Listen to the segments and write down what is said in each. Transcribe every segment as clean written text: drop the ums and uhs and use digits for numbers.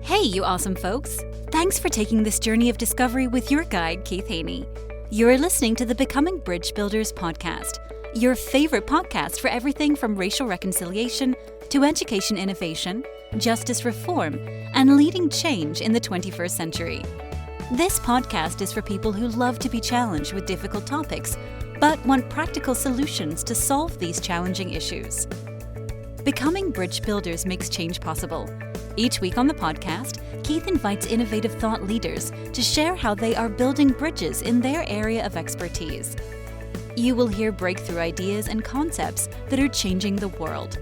Hey, you awesome folks! Thanks for taking this journey of discovery with your guide, Keith Haney. You're listening to the Becoming Bridge Builders podcast, your favorite podcast for everything from racial reconciliation to education innovation, justice reform, and leading change in the 21st century. This podcast is for people who love to be challenged with difficult topics, but want practical solutions to solve these challenging issues. Becoming Bridge Builders makes change possible. Each week on the podcast, Keith invites innovative thought leaders to share how they are building bridges in their area of expertise. You will hear breakthrough ideas and concepts that are changing the world.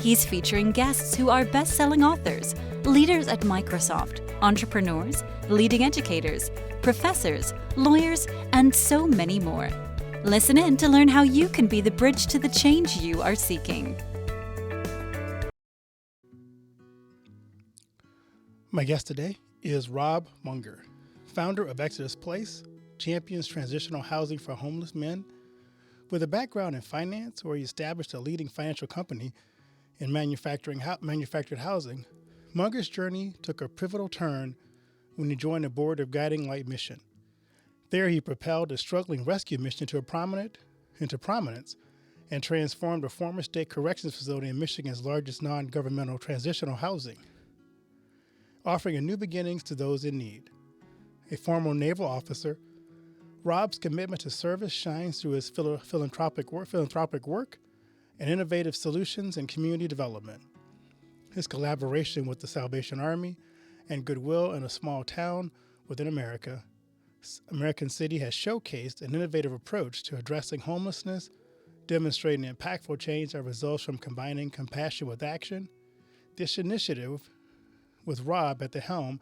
He's featuring guests who are best-selling authors, leaders at Microsoft, entrepreneurs, leading educators, professors, lawyers, and so many more. Listen in to learn how you can be the bridge to the change you are seeking. My guest today is Robb Munger, founder of Exodus Place, champions transitional housing for homeless men. With a background in finance, where he established a leading financial company in manufactured housing, Munger's journey took a pivotal turn when he joined the board of Guiding Light Mission. There, he propelled a struggling rescue mission into prominence and transformed a former state corrections facility in Michigan's largest non-governmental transitional housing, offering a new beginnings to those in need. A former naval officer, Robb's commitment to service shines through his philanthropic work and innovative solutions in community development. His collaboration with the Salvation Army and Goodwill in a small town within American City has showcased an innovative approach to addressing homelessness, demonstrating impactful change that results from combining compassion with action. This initiative, with Robb at the helm,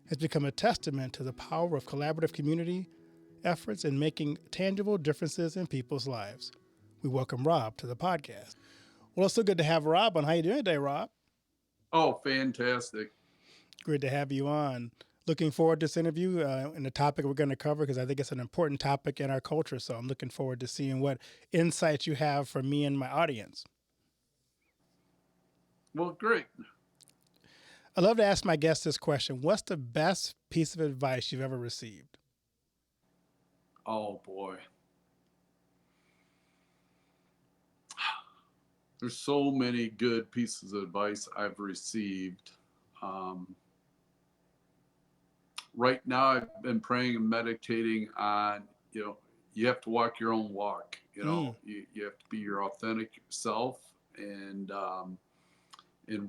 has become a testament to the power of collaborative community efforts in making tangible differences in people's lives. We welcome Robb to the podcast. Well, it's so good to have Robb on. How you doing today, Robb? Oh, fantastic. Great to have you on. Looking forward to this interview and the topic we're going to cover, because I think it's an important topic in our culture. So I'm looking forward to seeing what insights you have for me and my audience. Well, great. I love to ask my guests this question. What's the best piece of advice you've ever received? Oh, boy. There's so many good pieces of advice I've received. Right now, I've been praying and meditating on, you have to walk your own walk. You have to be your authentic self. And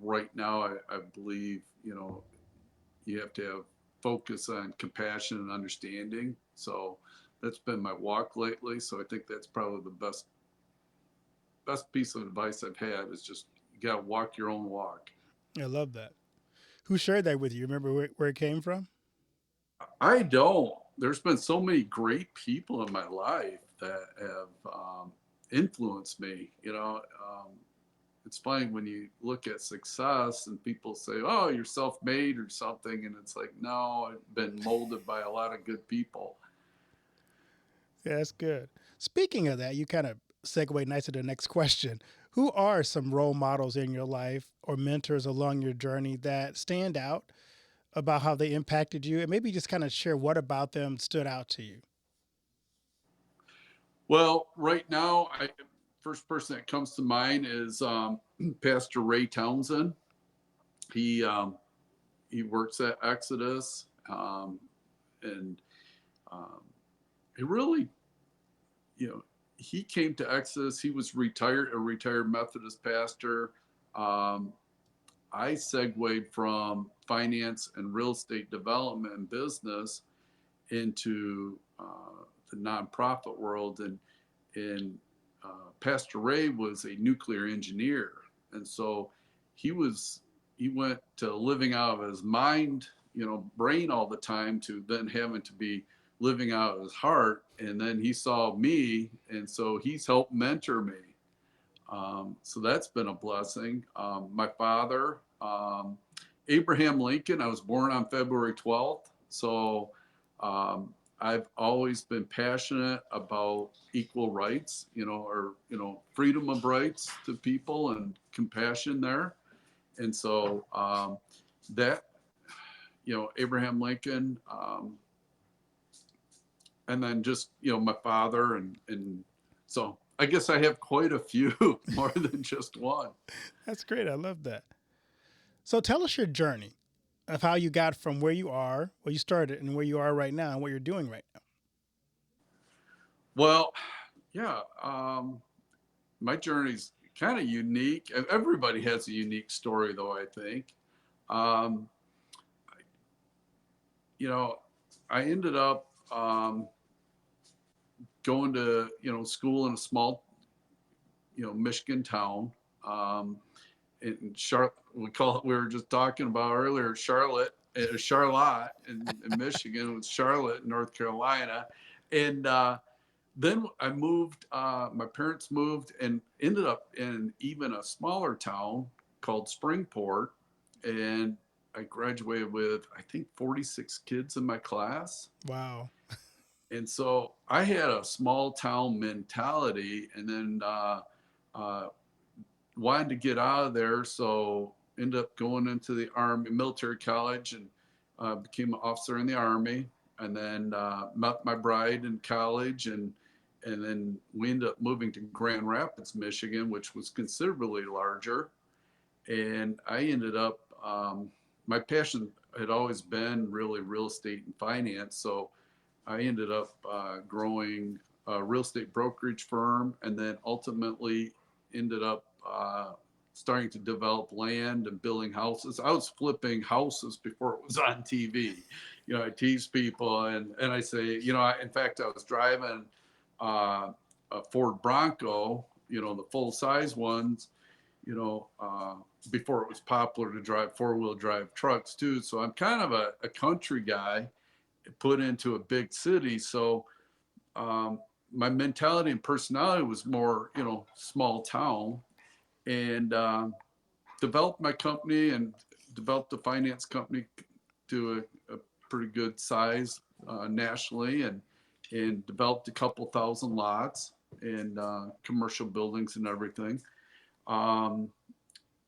right now, I believe, you have to have focus on compassion and understanding. So that's been my walk lately. So I think that's probably the best piece of advice I've had is just, you got to walk your own walk. I love that. Who shared that with you? Remember where it came from? I don't. There's been so many great people in my life that have influenced me. It's funny when you look at success and people say, oh, you're self-made or something. And it's like, no, I've been molded by a lot of good people. Yeah, that's good. Speaking of that, you kind of segue nice to the next question. Who are some role models in your life or mentors along your journey that stand out about how they impacted you? And maybe just kind of share what about them stood out to you. Well, right now, first person that comes to mind is Pastor Ray Townsend. He works at Exodus, and he really, he came to Exodus. He was a retired Methodist pastor. I segued from finance and real estate development and business into the nonprofit world, and Pastor Ray was a nuclear engineer, and so he went to living out of his mind, brain all the time, to then having to be living out of his heart. And then he saw me, and so he's helped mentor me. So that's been a blessing. My father, Abraham Lincoln, I was born on February 12th. So I've always been passionate about equal rights, freedom of rights to people and compassion there. And so that Abraham Lincoln, and then just, my father. And so I guess I have quite a few, more than just one. That's great. I love that. So tell us your journey of how you got from where you are, where you started, and where you are right now, and what you're doing right now. Well, yeah, my journey's kind of unique. Everybody has a unique story, though, I think. Um, you know, I ended up going to, school in a small, Michigan town. Um, in Charlotte, we were just talking about earlier, Charlotte in Michigan, with Charlotte, North Carolina. And then I moved, my parents moved and ended up in even a smaller town called Springport. And I graduated with, I think, 46 kids in my class. Wow. And so I had a small town mentality, and then uh, wanted to get out of there. So ended up going into the Army, military college, and became an officer in the Army. And then met my bride in college, and then we ended up moving to Grand Rapids, Michigan, which was considerably larger. And I ended up, my passion had always been really real estate and finance. So I ended up growing a real estate brokerage firm, and then ultimately ended up starting to develop land and building houses. I was flipping houses before it was on TV. I tease people, and I say, in fact, I was driving a Ford Bronco, the full size ones, you know, uh, before it was popular to drive four-wheel drive trucks too. So I'm kind of a country guy put into a big city. So um, my mentality and personality was more, small town. And developed my company and developed a finance company to a pretty good size nationally, and developed a couple thousand lots and commercial buildings and everything. Um,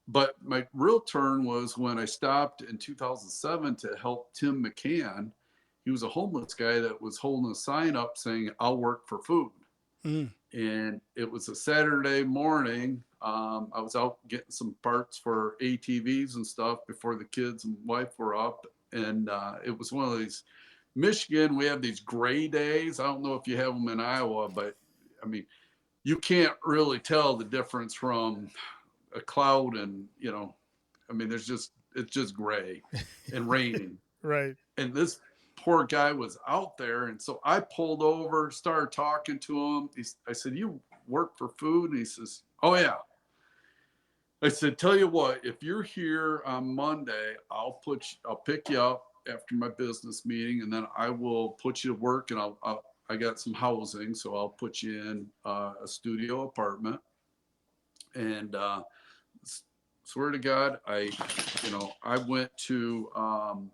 but my real turn was when I stopped in 2007 to help Tim McCann. He was a homeless guy that was holding a sign up saying, "I'll work for food." Mm. And it was a Saturday morning. I was out getting some parts for ATVs and stuff before the kids and wife were up. And it was one of these, Michigan, we have these gray days. I don't know if you have them in Iowa, but I mean, you can't really tell the difference from a cloud and, I mean, it's just gray and raining. Right. And this poor guy was out there. And so I pulled over, started talking to him. I said, "You work for food?" And he says, "Oh, yeah." I said, "Tell you what, if you're here on Monday, I'll pick you up after my business meeting, and then I will put you to work, and I got some housing, so I'll put you in a studio apartment." And swear to God, I went to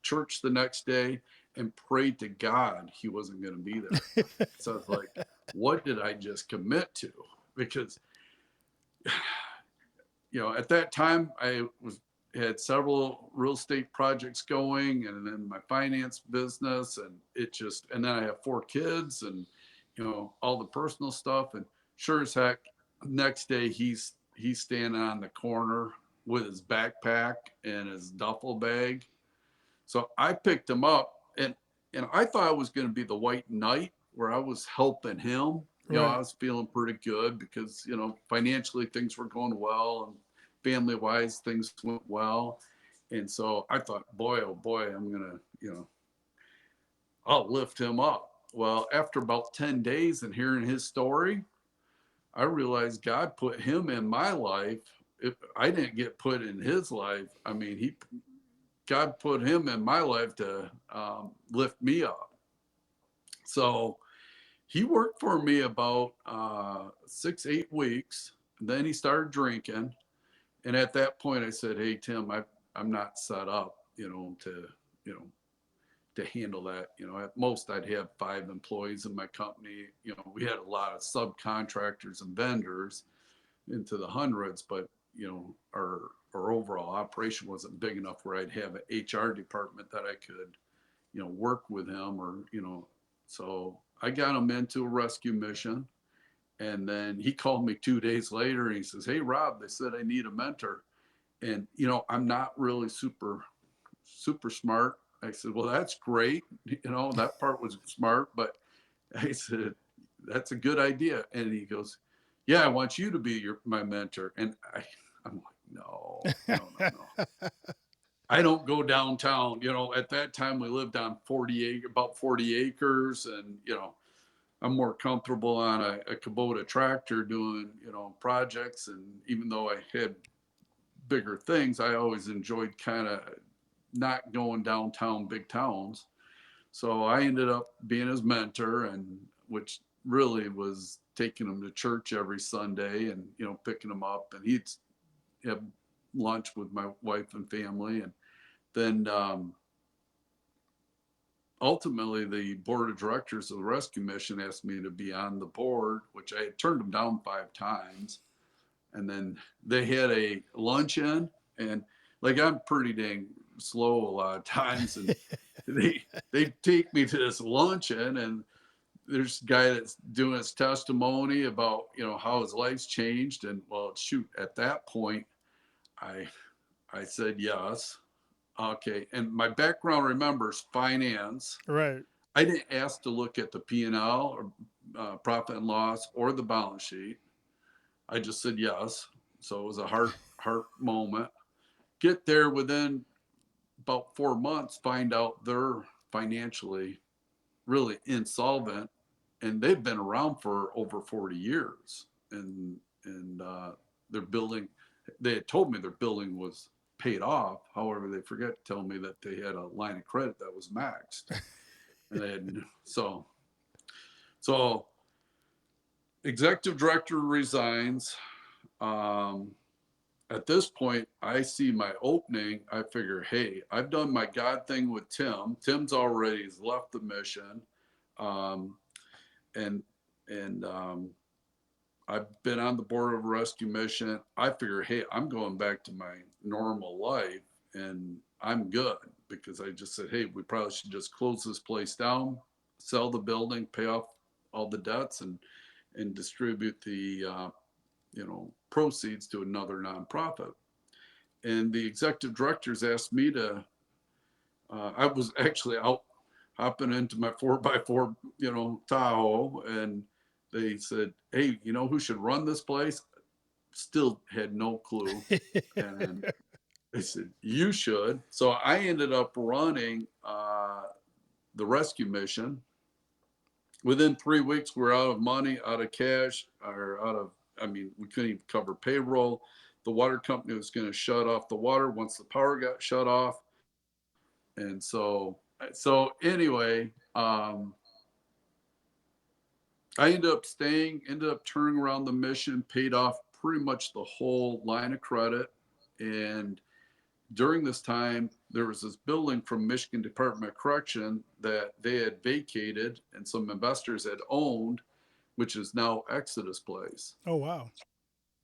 church the next day and prayed to God he wasn't going to be there. So I was like, what did I just commit to? Because, at that time had several real estate projects going, and then my finance business, and then I have 4 kids, and, all the personal stuff. And sure as heck, next day he's standing on the corner with his backpack and his duffel bag. So I picked him up, and I thought I was going to be the white knight where I was helping him. I Right. was feeling pretty good because, financially things were going well, and family wise things went well. And so I thought, boy, oh boy, I'm going to, I'll lift him up. Well, after about 10 days and hearing his story, I realized God put him in my life. If I didn't get put in his life, I mean, God put him in my life to lift me up. So he worked for me about 6, 8 weeks. Then he started drinking. And at that point I said, "Hey, Tim, I'm not set up, you know, to handle that. At most I'd have 5 employees in my company. We had a lot of subcontractors and vendors into the hundreds, but our overall operation wasn't big enough where I'd have an HR department that I could, work with him or, so I got him into a rescue mission. And then he called me 2 days later and he says, "Hey, Rob, they said I need a mentor." And, I'm not really super smart. I said, "Well, that's great." That part was smart, but I said, "That's a good idea." And he goes, "Yeah, I want you to be my mentor." And I'm like, no, no, no, no. I don't go downtown. At that time we lived on about 40 acres. And, I'm more comfortable on a Kubota tractor doing, projects. And even though I had bigger things, I always enjoyed kind of not going downtown big towns. So I ended up being his mentor, and which really was taking him to church every Sunday and, picking him up. And he'd have lunch with my wife and family. And then ultimately, the board of directors of the rescue mission asked me to be on the board, which I had turned them down 5 times. And then they had a luncheon, and like I'm pretty dang slow a lot of times, and they take me to this luncheon, and there's a guy that's doing his testimony about how his life's changed. And well, shoot, at that point, I I said yes. Okay, and my background, remembers finance. Right. I didn't ask to look at the P&L or profit and loss or the balance sheet. I just said yes. So it was a heart moment. Get there within about 4 months, find out they're financially really insolvent, and they've been around for over 40 years. And their building, they had told me their building was paid off. However, they forget to tell me that they had a line of credit that was maxed. And they had, so executive director resigns. Um, at this point, I see my opening. I figure, hey, I've done my God thing with Tim. Tim's already left the mission. Um, and and I've been on the board of a rescue mission. I figure, hey, I'm going back to my normal life and I'm good, because I just said, hey, we probably should just close this place down, sell the building, pay off all the debts, and distribute the proceeds to another nonprofit. And the executive directors asked me to. I was actually out hopping into my 4x4, Tahoe, and they said, "Hey, you know who should run this place?" Still had no clue, and they said, "You should." So I ended up running the rescue mission. Within 3 weeks, we're out of money, out of cash, or out of. I mean, we couldn't even cover payroll. The water company was going to shut off the water once the power got shut off. And so anyway, I ended up turning around the mission, paid off pretty much the whole line of credit. And during this time, there was this building from Michigan Department of Correction that they had vacated and some investors had owned, which is now Exodus Place. Oh, wow.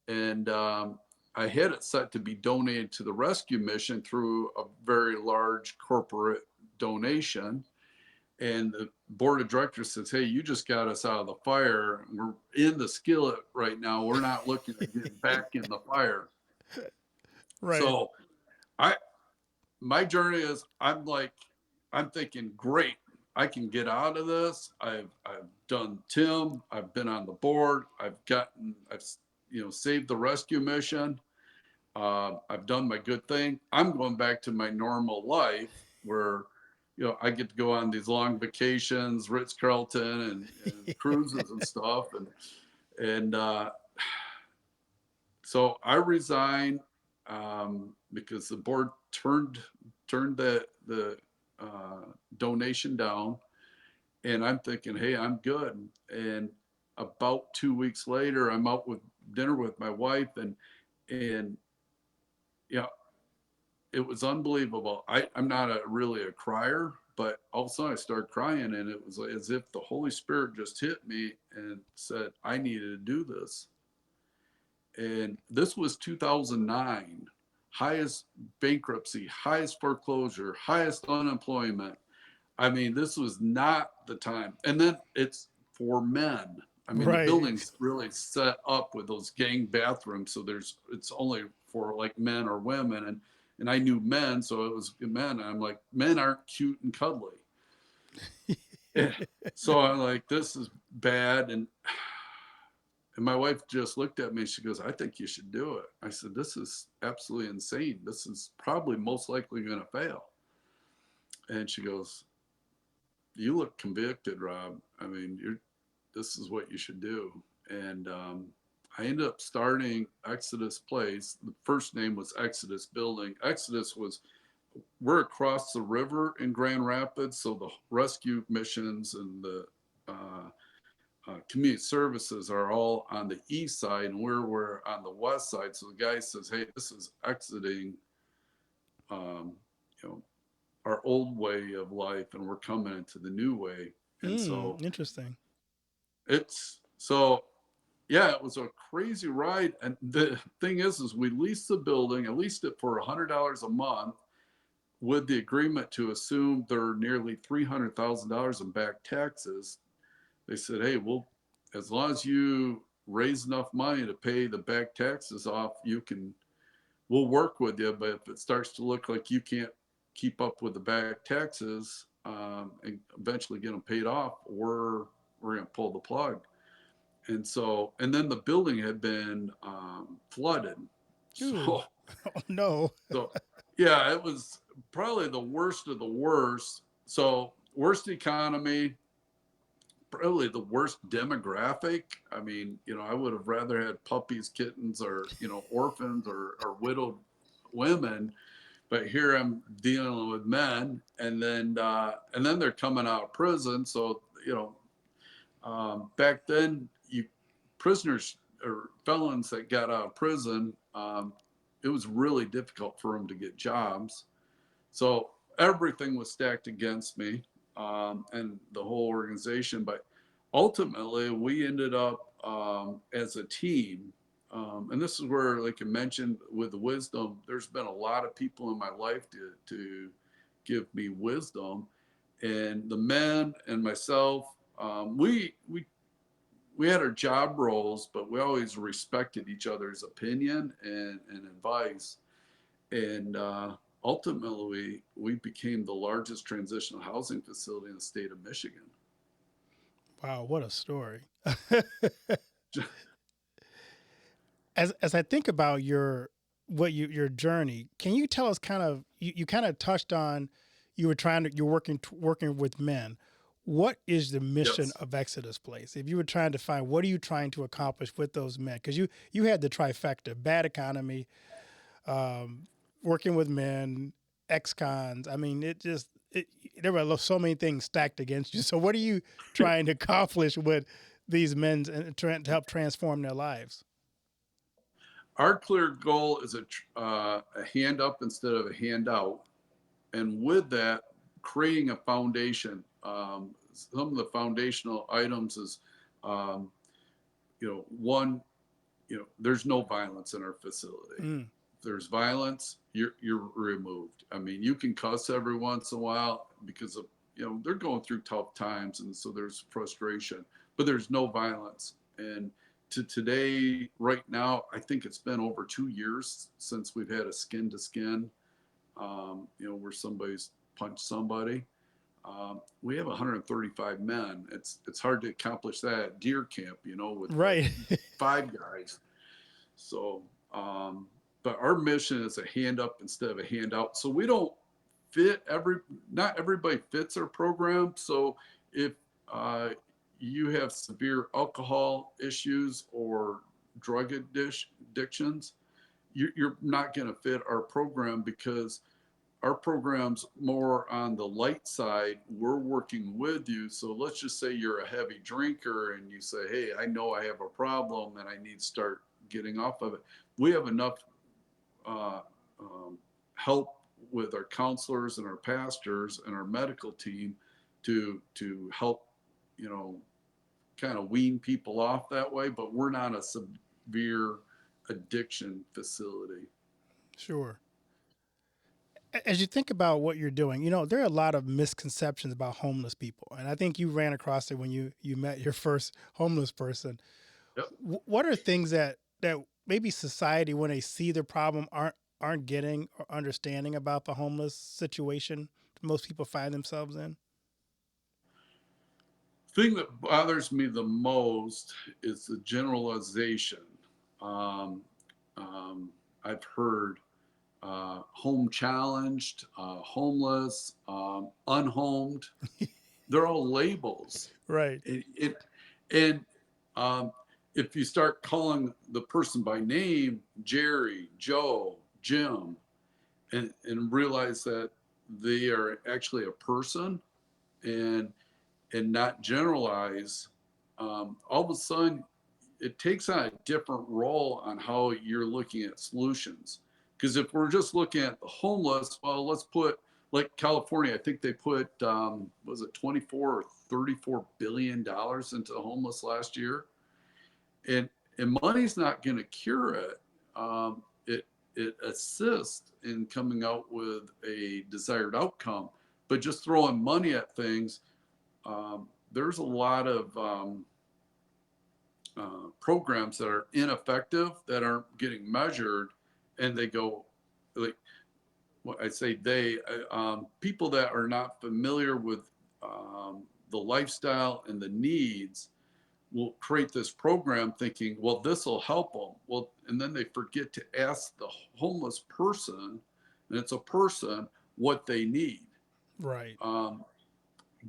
And I had it set to be donated to the rescue mission through a very large corporate donation. And the board of directors says, "Hey, you just got us out of the fire. We're in the skillet right now. We're not looking to get back in the fire." Right. So I my journey is, I'm thinking, great, I can get out of this. I've done Tim, I've been on the board, I've saved the rescue mission. I've done my good thing. I'm going back to my normal life where, I get to go on these long vacations, Ritz Carlton and cruises and stuff. And so I resigned because the board turned the donation down, and I'm thinking, hey, I'm good. And about 2 weeks later, I'm out with dinner with my wife, and yeah, it was unbelievable. I'm not really a crier, but all of a sudden I started crying, and it was as if the Holy Spirit just hit me and said I needed to do this. And this was 2009, highest bankruptcy, highest foreclosure, highest unemployment. I mean, this was not the time. And then it's for men. I mean, the Right. building's really set up with those gang bathrooms, so it's only for like men or women, and I knew men, so it was men. I'm like, men aren't cute and cuddly. Yeah. So I'm like, this is bad, and my wife just looked at me. She goes, I think you should do it. I said, this is absolutely insane. This is probably most likely going to fail. And she goes, you look convicted, Rob. I mean, this is what you should do. And I ended up starting Exodus Place. The first name was Exodus Building. Exodus was, we're across the river in Grand Rapids, so the rescue missions and the community services are all on the east side, and we're on the west side. So the guy says, "Hey, this is exiting, um, you know, our old way of life, and we're coming into the new way." And so Interesting. it's so yeah, it was a crazy ride. And the thing is we leased the building. I leased it for $100 a month with the agreement to assume there are nearly $300,000 in back taxes. They said, hey, well, as long as you raise enough money to pay the back taxes off, we'll work with you. But if it starts to look like you can't keep up with the back taxes and eventually get them paid off, we're going to pull the plug. And so, and then the building had been flooded. Ooh. So, Oh, no. so yeah, it was probably the worst of the worst. So, worst economy, probably the worst demographic. I mean, I would have rather had puppies, kittens, or orphans or widowed women, but here I'm dealing with men, and then they're coming out of prison. So back then, you prisoners or felons that got out of prison, it was really difficult for them to get jobs. So everything was stacked against me and the whole organization. But ultimately, we ended up as a team. And this is where, like I mentioned, with the wisdom, there's been a lot of people in my life to give me wisdom. And the men and myself, we had our job roles, but we always respected each other's opinion and advice. And ultimately, we became the largest transitional housing facility in the state of Michigan. Wow, what a story. As I think about your journey, can you tell us kind of you kind of touched on you're working with men. What is the mission Yes. of Exodus Place? If you were trying to find what are you trying to accomplish with those men? Because you had the trifecta: bad economy, um, working with men, ex-cons. I mean, there were so many things stacked against you. So what are you trying to accomplish with these men and trying to help transform their lives? Our clear goal is a hand up instead of a handout. And with that, creating a foundation. Some of the foundational items is, um, one, there's no violence in our facility. Mm, If there's violence, you're removed. I mean, you can cuss every once in a while because of they're going through tough times, and so there's frustration. But there's no violence. And to today, right now, I think it's been over 2 years since we've had a skin to skin, where somebody's punched somebody. We have 135 men. It's hard to accomplish that at deer camp, with like right. 5 guys. So, but our mission is a hand up instead of a handout. So we don't fit not everybody fits our program. So if uh, you have severe alcohol issues or drug addictions, you're not going to fit our program because our program's more on the light side. We're working with you. So let's just say you're a heavy drinker and you say, hey, I know I have a problem and I need to start getting off of it. We have enough uh, help with our counselors and our pastors and our medical team to help, kind of wean people off that way. But we're not a severe addiction facility. Sure. As you think about what you're doing, there are a lot of misconceptions about homeless people, and I think you ran across it when you met your first homeless person. Yep. What are things that maybe society, when they see the problem, aren't getting or understanding about the homeless situation most people find themselves in? Thing that bothers me the most is the generalization. Um, I've heard home challenged, homeless, unhomed. They're all labels. Right. It and um, if you start calling the person by name, Jerry, Joe, Jim, and realize that they are actually a person, and not generalize, all of a sudden it takes on a different role on how you're looking at solutions. Because if we're just looking at the homeless, well, let's put, like California, I think they put, was it 24 or 34 billion dollars into the homeless last year, and money's not going to cure it. It assists in coming out with a desired outcome, but just throwing money at things, there's a lot of programs that are ineffective, that aren't getting measured, and they go, like, what I say, people that are not familiar with the lifestyle and the needs will create this program thinking, well, this will help them. Well, and then they forget to ask the homeless person, and it's a person, what they need. Right. Um,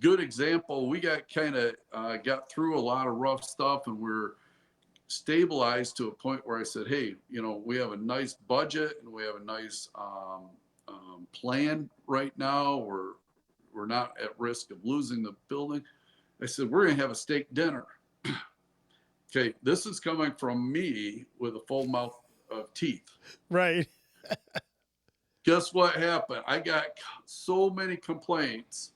Good example, we got kind of got through a lot of rough stuff, and we're stabilized to a point where I said, hey, we have a nice budget, and we have a nice plan right now. We're not at risk of losing the building. I said, we're going to have a steak dinner. Okay, this is coming from me with a full mouth of teeth. Right. Guess what happened? I got so many complaints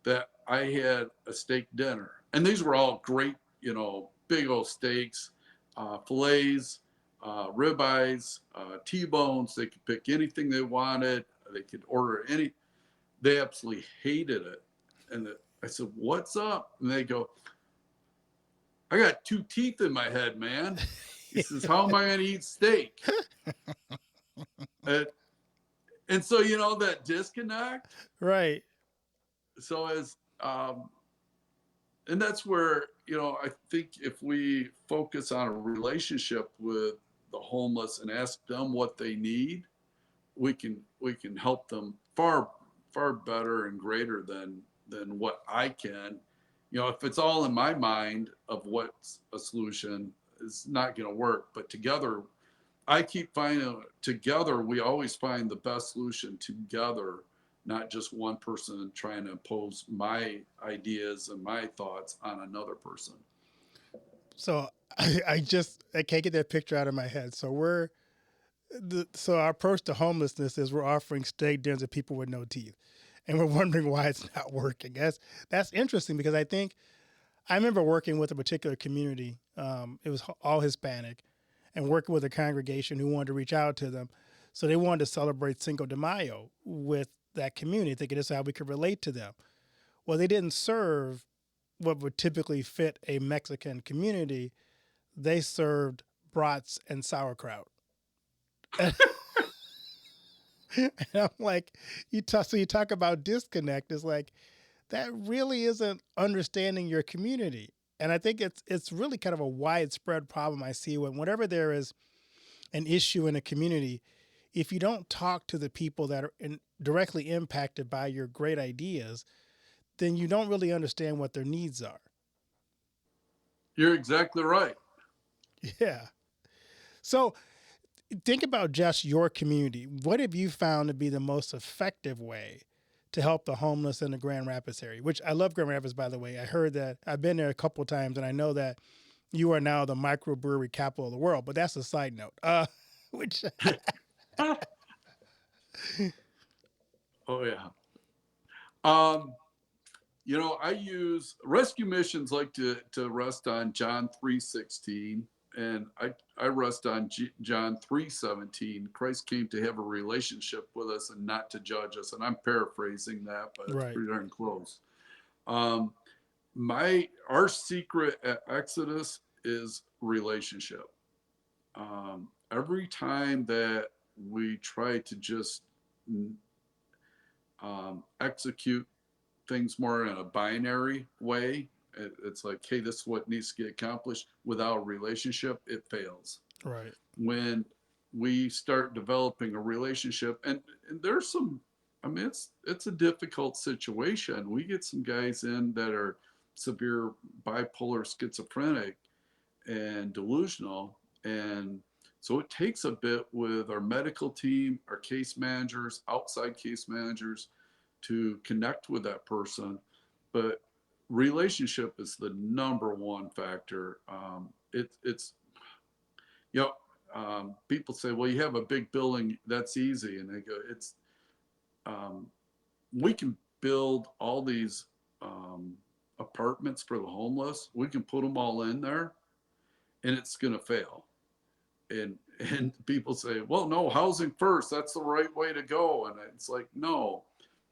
that I had a steak dinner. And these were all great, big old steaks, fillets, ribeyes, T-bones. They could pick anything they wanted. They could order any. They absolutely hated it. And I said, what's up? And they go, I got two teeth in my head, man. He says, how am I going to eat steak? And, and so, that disconnect. Right. So and that's where, I think if we focus on a relationship with the homeless and ask them what they need, we can help them far better and greater than what I can. If it's all in my mind of what's a solution, it's not going to work. But together, I keep finding, together we always find the best solution together, not just one person trying to impose my ideas and my thoughts on another person. So I can't get that picture out of my head. So our approach to homelessness is we're offering steak dinners to people with no teeth, and we're wondering why it's not working. That's interesting because I remember working with a particular community. It was all Hispanic, and working with a congregation who wanted to reach out to them. So they wanted to celebrate Cinco de Mayo with that community, thinking this is how we could relate to them. Well, they didn't serve what would typically fit a Mexican community. They served brats and sauerkraut. And I'm like, you talk about disconnect. It's like, that really isn't understanding your community. And I think it's really kind of a widespread problem I see whenever there is an issue in a community. If you don't talk to the people that are directly impacted by your great ideas, then you don't really understand what their needs are. You're exactly right. Yeah. So think about just your community. What have you found to be the most effective way to help the homeless in the Grand Rapids area? Which I love Grand Rapids, by the way. I heard that I've been there a couple of times, and I know that you are now the microbrewery capital of the world. But that's a side note. Which Oh yeah. Um, I use rescue missions like to rest on John 3:16. and I rest on John 3:17. Christ came to have a relationship with us and not to judge us. And I'm paraphrasing that, but it's Right. pretty darn close. Um, our secret at Exodus is relationship. Every time that we try to just execute things more in a binary way, it's like, hey, this is what needs to get accomplished. Without a relationship, it fails. Right. When we start developing a relationship, and there's some, I mean, it's a difficult situation. We get some guys in that are severe bipolar, schizophrenic, and delusional, and so it takes a bit with our medical team, our case managers, outside case managers, to connect with that person. But relationship is the number one factor. It's you know, people say, well, you have a big building, that's easy, and they go, it's um, we can build all these apartments for the homeless. We can put them all in there, and it's going to fail. And people say, well, no, housing first, that's the right way to go. And it's like, no,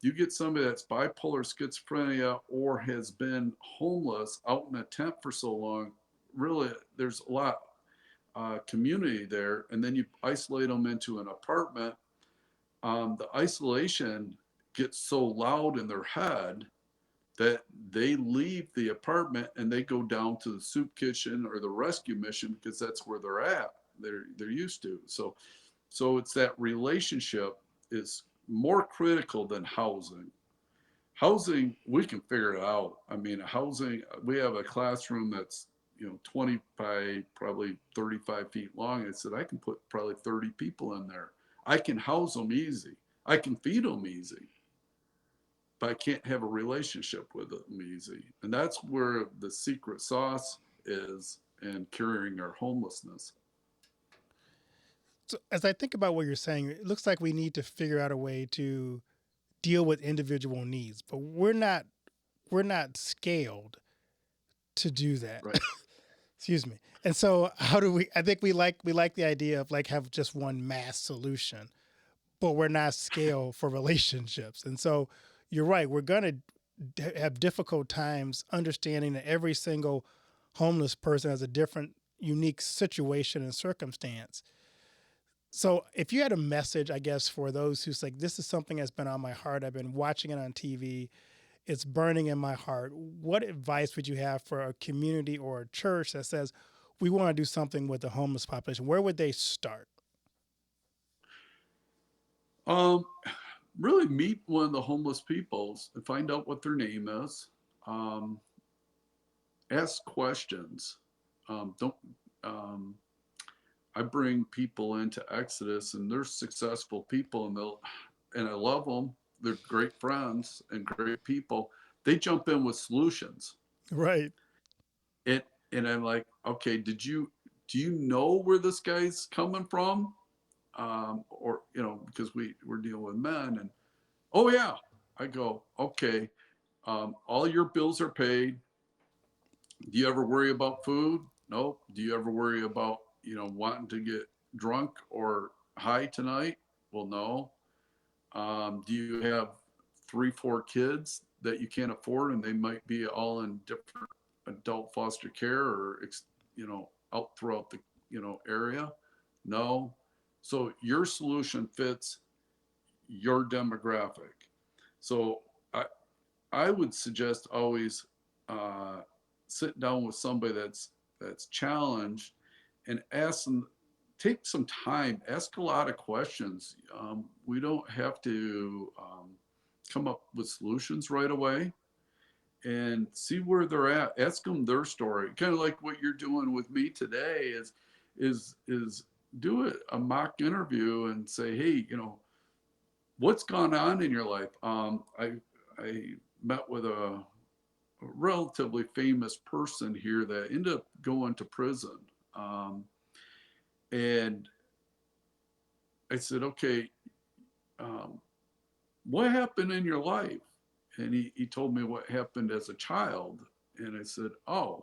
you get somebody that's bipolar, schizophrenia, or has been homeless out in a tent for so long. Really, there's a lot community there, and then you isolate them into an apartment. The isolation gets so loud in their head that they leave the apartment and they go down to the soup kitchen or the rescue mission because that's where they're at. They're used to. So it's that relationship is more critical than housing. Housing, we can figure it out. I mean, housing, we have a classroom that's 20 by probably 35 feet long. I said I can put probably 30 people in there. I can house them easy. I can feed them easy, but I can't have a relationship with them easy. And that's where the secret sauce is in curing our homelessness. So as I think about what you're saying, it looks like we need to figure out a way to deal with individual needs, but we're not scaled to do that. Right. Excuse me. And so how do we I think we like the idea of like have just one mass solution, but we're not scaled for relationships. And so you're right, we're going to have difficult times understanding that every single homeless person has a different unique situation and circumstance. So if you had a message, I guess, for those who's like, this is something that's been on my heart, I've been watching it on TV, it's burning in my heart, what advice would you have for a community or a church that says, we want to do something with the homeless population? Where would they start? Um, Really meet one of the homeless peoples and find out what their name is. Um, Ask questions. Don't. Um, I bring people into Exodus, and they're successful people, and I love them. They're great friends and great people. They jump in with solutions. Right. It and I'm like, okay, do you know where this guy's coming from? Or because we're dealing with men, and oh yeah, I go, okay, all your bills are paid. Do you ever worry about food? No. Do you ever worry about wanting to get drunk or high tonight? Well, no. Do you have 3, 4 kids that you can't afford, and they might be all in different adult foster care or out throughout the area? No. So your solution fits your demographic. So I would suggest always uh, sit down with somebody that's challenged and ask them, take some time, ask a lot of questions. We don't have to come up with solutions right away, and see where they're at. Ask them their story, kind of like what you're doing with me today. Is do a mock interview and say, hey, what's gone on in your life. I met with a relatively famous person here that ended up going to prison. Um, and I said, okay, um, what happened in your life? And he told me what happened as a child. And I said, oh,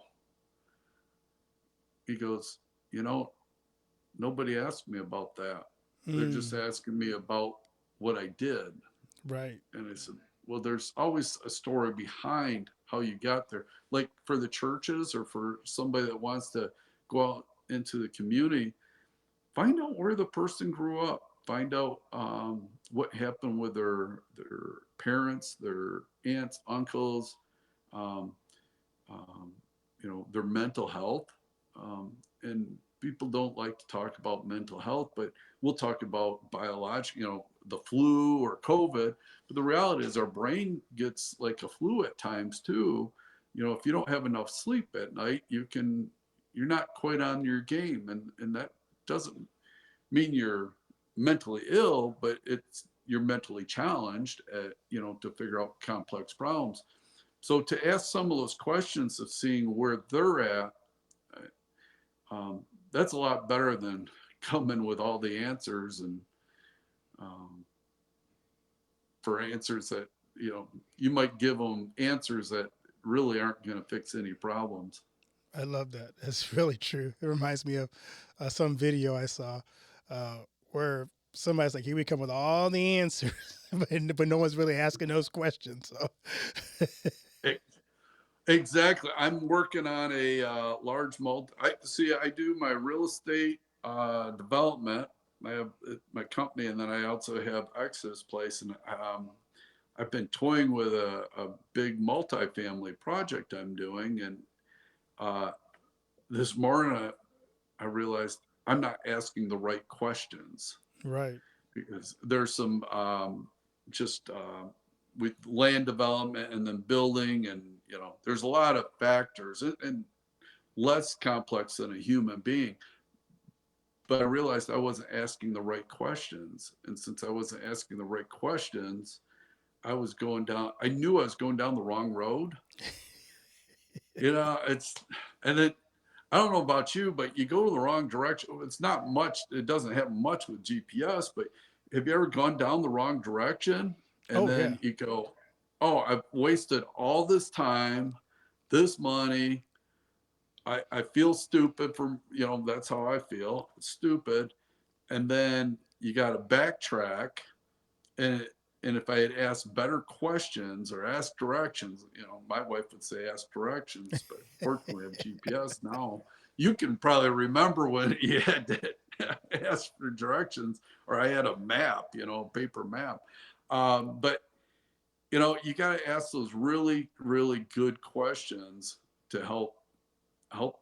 he goes, you know, nobody asked me about that. They're just Mm, asking me about what I did. right. And I said, well, there's always a story behind how you got there. Like for the churches or for somebody that wants to go out into the community, find out where the person grew up. Find out what happened with their parents, their aunts, uncles, um, um, their mental health. And people don't like to talk about mental health, but we'll talk about biological, the flu or COVID. But the reality is our brain gets like a flu at times too. If you don't have enough sleep at night, you're not quite on your game. And that doesn't mean you're mentally ill, but you're mentally challenged to figure out complex problems. So to ask some of those questions of seeing where they're at, that's a lot better than coming with all the answers and um, for answers that you might give them answers that really aren't going to fix any problems. I love that. That's really true. It reminds me of some video I saw uh, where somebody's like, "Here we come with all the answers," but no one's really asking those questions. So, E- Exactly. I'm working on a large multi. I do my real estate development. I have my company, and then I also have Exodus Place, and I've been toying with a big multifamily project I'm doing, and uh, this morning I realized I'm not asking the right questions right, because there's some just with land development and then building, and there's a lot of factors and less complex than a human being. But I realized I wasn't asking the right questions, and since I wasn't asking the right questions, I knew I was going down the wrong road. It's, and it, I don't know about you, but you go to the wrong direction. It's not much, it doesn't have much with GPS, but have you ever gone down the wrong direction? And oh yeah, then you go, oh, I've wasted all this time, this money. I feel stupid that's how I feel, stupid. And then you got to backtrack and and if I had asked better questions or asked directions, my wife would say ask directions, but fortunately we have GPS now. You can probably remember when you had to ask for directions, or I had a map, a paper map. But you got to ask those really, really good questions to help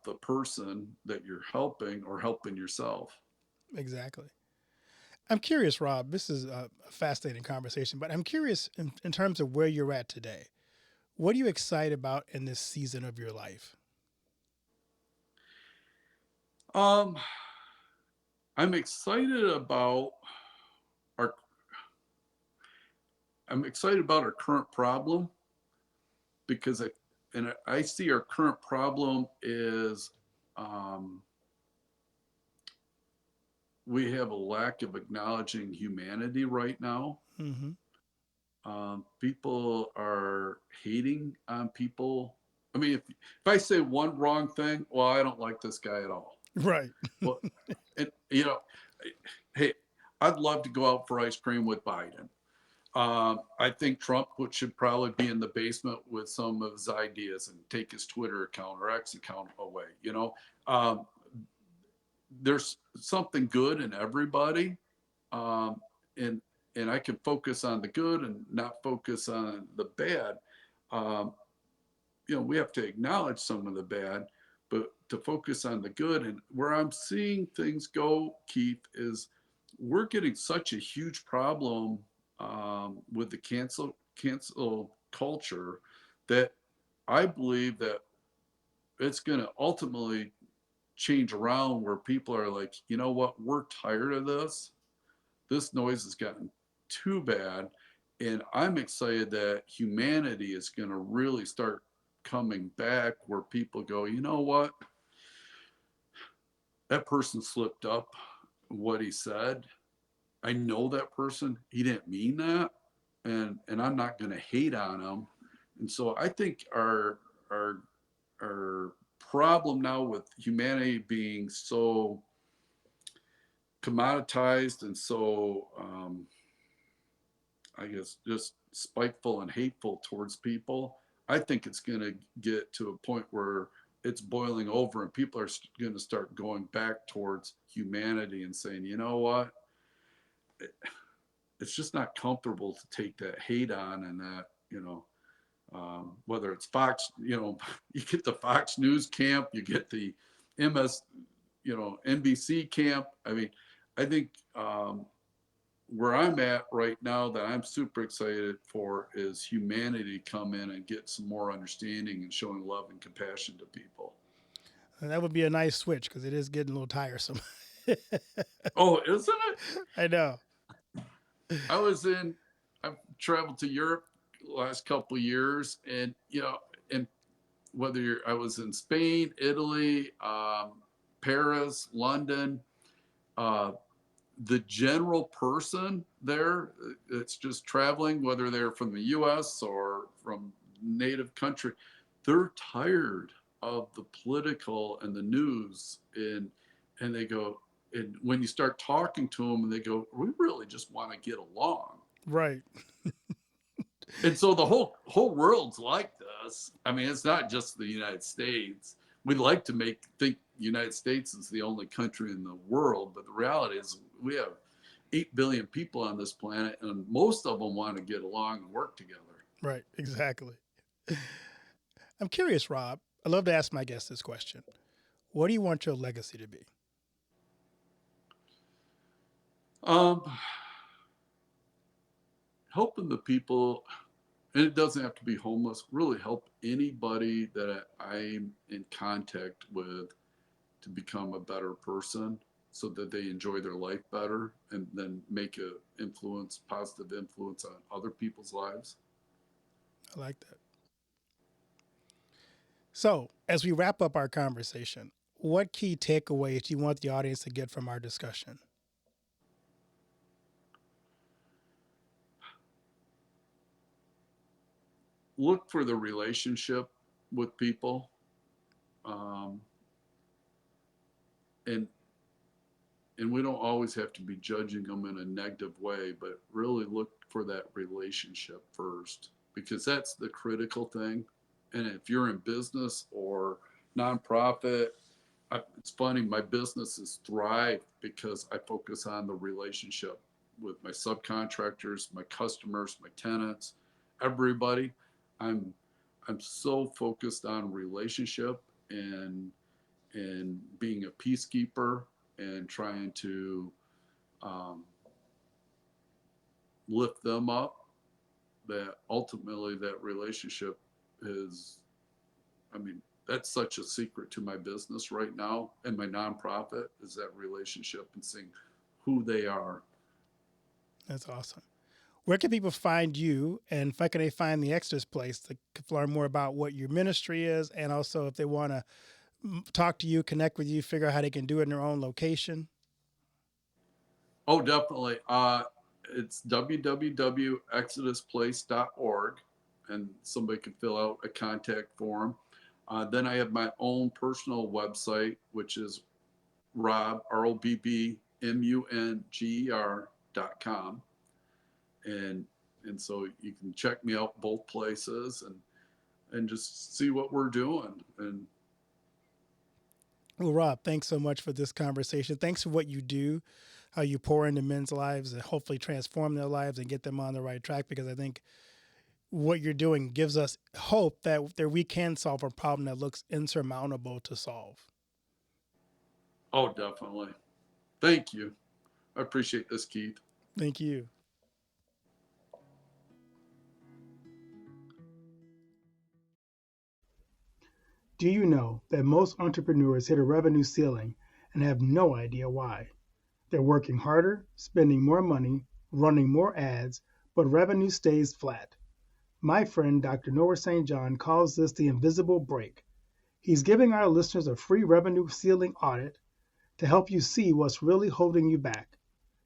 the person that you're helping or helping yourself. exactly. I'm curious, Rob. This is a fascinating conversation, but I'm curious in terms of where you're at today. What are you excited about in this season of your life? Um, I'm excited about our I'm excited about our current problem because I see our current problem is um, we have a lack of acknowledging humanity right now. Mm-hmm. People are hating on people. I mean, if I say one wrong thing, well, I don't like this guy at all. Right. Well, and hey, I'd love to go out for ice cream with Biden. I think Trump should probably be in the basement with some of his ideas and take his Twitter account or X account away. Um, there's something good in everybody, um, and and I can focus on the good and not focus on the bad. Um, we have to acknowledge some of the bad, but to focus on the good. And where I'm seeing things go, Keith, is we're getting such a huge problem with the cancel culture that I believe that it's going to ultimately change around where people are like, you know what, we're tired of this. This noise has gotten too bad. And I'm excited that humanity is going to really start coming back where people go, you know what, that person slipped up what he said. I know that person. He didn't mean that. And I'm not going to hate on him. And so I think our problem now with humanity being so commoditized and so, I guess, just spiteful and hateful towards people, I think it's going to get to a point where it's boiling over and people are going to start going back towards humanity and saying, you know what? It's just not comfortable to take that hate on and that, whether it's Fox, you get the Fox News camp, you get the MS, NBC camp. I mean, I think where I'm at right now that I'm super excited for is humanity come in and get some more understanding and showing love and compassion to people. And that would be a nice switch because it is getting a little tiresome. Oh, isn't it? I know. I've traveled to Europe the last couple of years, and and I was in Spain, Italy, Paris, London, the general person there that's just traveling, whether they're from the US or from native country, they're tired of the political and the news, and they go, and when you start talking to them and they go, we really just want to get along. Right. And so the whole world's like this. I mean, it's not just the United States. We like to think the United States is the only country in the world, but the reality is we have 8 billion people on this planet, and most of them want to get along and work together. Right. Exactly. I'm curious, Rob. I love to ask my guests this question. What do you want your legacy to be? Helping the people, and it doesn't have to be homeless, really help anybody that I'm in contact with to become a better person so that they enjoy their life better and then make a positive influence on other people's lives. I like that. So, as we wrap up our conversation, what key takeaways do you want the audience to get from our discussion? Look for the relationship with people, and we don't always have to be judging them in a negative way, but really look for that relationship first, because that's the critical thing. And if you're in business or nonprofit, it's funny, my businesses thrive because I focus on the relationship with my subcontractors, my customers, my tenants, everybody. I'm so focused on relationship and being a peacekeeper and trying to lift them up, that ultimately that relationship is, I mean, that's such a secret to my business right now and my nonprofit, is that relationship and seeing who they are. That's awesome. Where can people find you, and where can they find the Exodus Place to learn more about what your ministry is, and also if they want to talk to you, connect with you, figure out how they can do it in their own location? Oh, definitely. It's www.exodusplace.org, and somebody can fill out a contact form. Then I have my own personal website, which is Robb, ROBBMUNGER.com. And so you can check me out both places and just see what we're doing. And well, Rob, thanks so much for this conversation. Thanks for what you do, how you pour into men's lives and hopefully transform their lives and get them on the right track, because I think what you're doing gives us hope that we can solve a problem that looks insurmountable to solve. Oh, definitely. Thank you. I appreciate this, Keith. Thank you. Do you know that most entrepreneurs hit a revenue ceiling and have no idea why? They're working harder, spending more money, running more ads, but revenue stays flat. My friend Dr. Noah St. John calls this the invisible break. He's giving our listeners a free revenue ceiling audit to help you see what's really holding you back.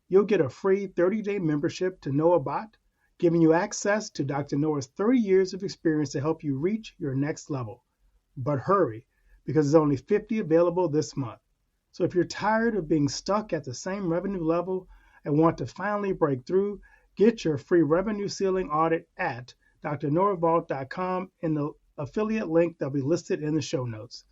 You'll get a free 30-day membership to Noah Bot, giving you access to Dr. Noah's 30 years of experience to help you reach your next level. But hurry, because there's only 50 available this month. So if you're tired of being stuck at the same revenue level and want to finally break through, get your free revenue ceiling audit at drnorvault.com in the affiliate link that'll be listed in the show notes.